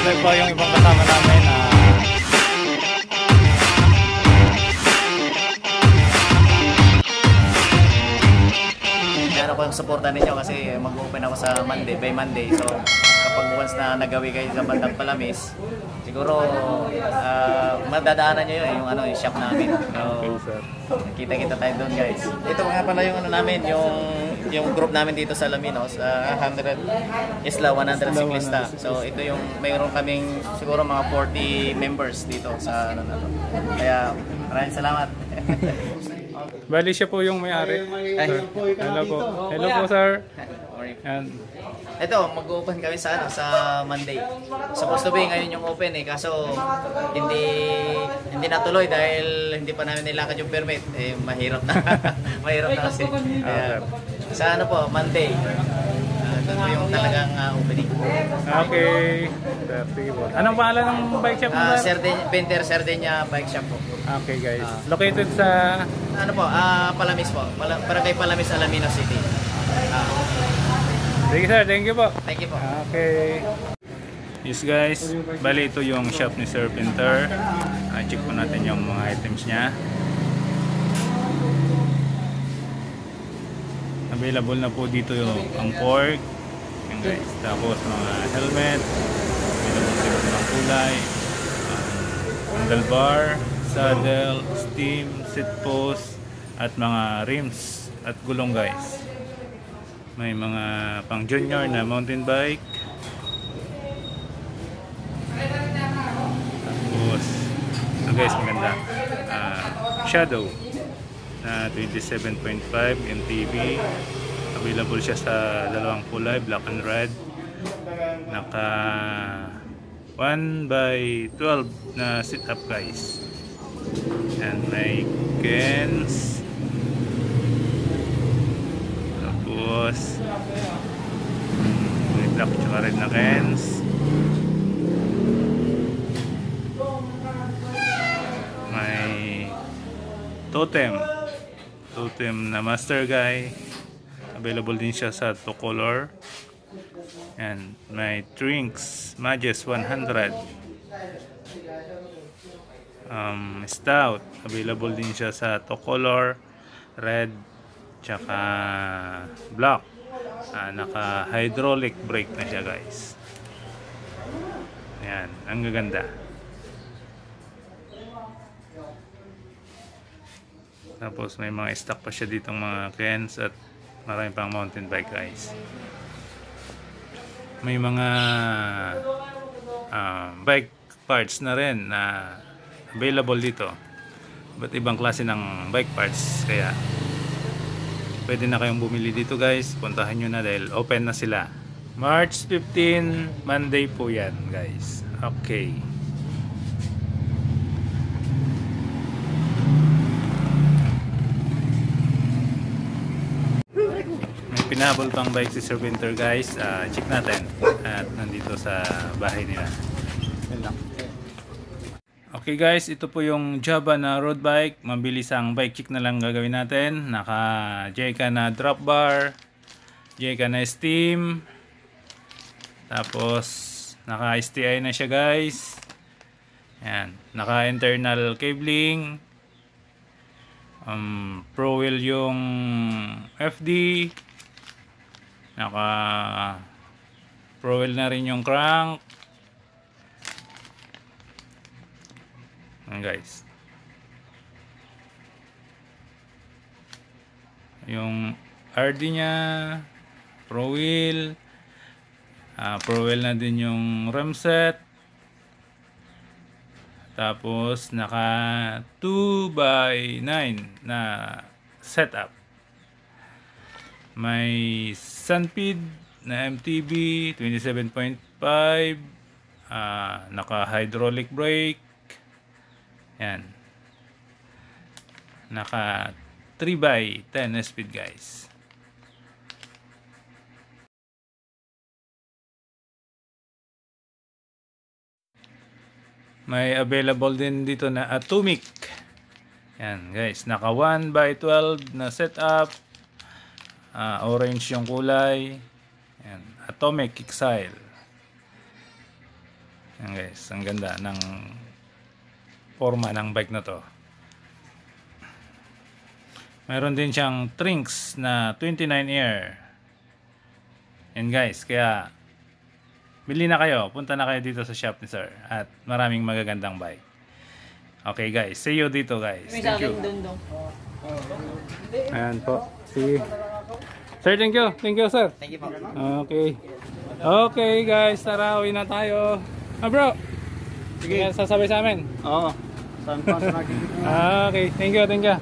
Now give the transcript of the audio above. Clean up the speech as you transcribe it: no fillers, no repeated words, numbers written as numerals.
Siyempre po yung ibang kasama namin. Ano po yung supportan ninyo kasi mag-open ako sa Monday, by Monday. So kapag once na nagawi kayo sa bandang Palamis, siguro madadaanan nyo yun, yung shop namin. So, kita-kita tayo doon, guys. Ito nga pala yung namin, yung group namin dito sa Alaminos, 100 Isla 100 Siklista. So ito yung mayroon kaming siguro mga 40 members dito sa na to. Kaya maraming salamat. Bali siya po yung may-ari. Hello po. Hello po, sir. And ito, mag-open kami sa Monday. Supposed to be ngayon yung open kaso hindi natuloy dahil hindi pa namin nilakad yung permit. Mahirap na. Mahirap na kasi. Sa Monday. Doon po yung talagang opening. okay. Sige po. Anong pangalan ng bike shop mo, sir? Painter Sardenia Bike Shop po. Okay, guys. Located sa Palamis po. Barangay Palamis, Alaminos City. Sige, sir. Thank you po. Thank you po. Okay. Yes, guys. Bali, ito yung shop ni Sir Painter. Check po natin yung mga items niya. Available na po dito ang fork. Yan, guys. Tapos mga helmet. Available dito ng kulay. Handlebar, saddle, steam, seat post, at mga rims at gulong, guys. May mga pang junior na mountain bike. Tapos ito, guys, maganda. Shadow na 27.5 MTB. Available siya sa dalawang kulay, black and red. Naka 1x12 na sit up, guys. And may Kens. Tapos may black tsaka red na Kens. May totem na Master Guy. Available din siya sa 2 color. And may Trinks Majes 100. Stout. Available din siya sa 2 color, red tsaka black. Naka hydraulic brake na siya, guys. Ayan, ang gaganda. Tapos may mga stock pa siya ditong mga Kens at marami pang mountain bike, guys. May mga bike parts na rin na available dito. Ba't ibang klase ng bike parts, kaya pwede na kayong bumili dito, guys. Puntahan nyo na dahil open na sila. March 15, Monday po yan, guys. Okay. May pinahabol pang bike si Sir Painter, guys. Check natin. At nandito sa bahay nila. Okay, guys, ito po yung Java na road bike. Mabilis ang bike check na lang gagawin natin. Naka JK na drop bar, JK na steam. Tapos naka STI na siya, guys. Ayan, naka internal cabling. Pro wheel yung FD. Naka pro wheel na rin yung crank. Ayan, guys. Yung RD nya, pro wheel. Pro wheel na din yung rim set. Tapos naka 2x9 na setup. May Sunpeed na MTB 27.5. Naka hydraulic brake. Yan. Naka 3x10 na speed, guys. May available din dito na Atomic. Yan, guys. Naka 1x12 na setup. Orange yung kulay. Yan. Atomic Exile. Yan guys, ang ganda ng forma ng bike na to. Mayroon din siyang Trinks na 29 Air. Yan guys, kaya bili na kayo, punta na kayo dito sa shop ni Sir at maraming magagandang bike. Okay guys, see you dito guys. Thank you. Ayan po. See. Sir, thank you. Thank you, sir. Thank you po. Okay. Okay guys, tara, uwi na tayo. Bro. Sige, sasabay sa amin. Oo. Saan pa sa nakikita? Okay, thank you, thank you.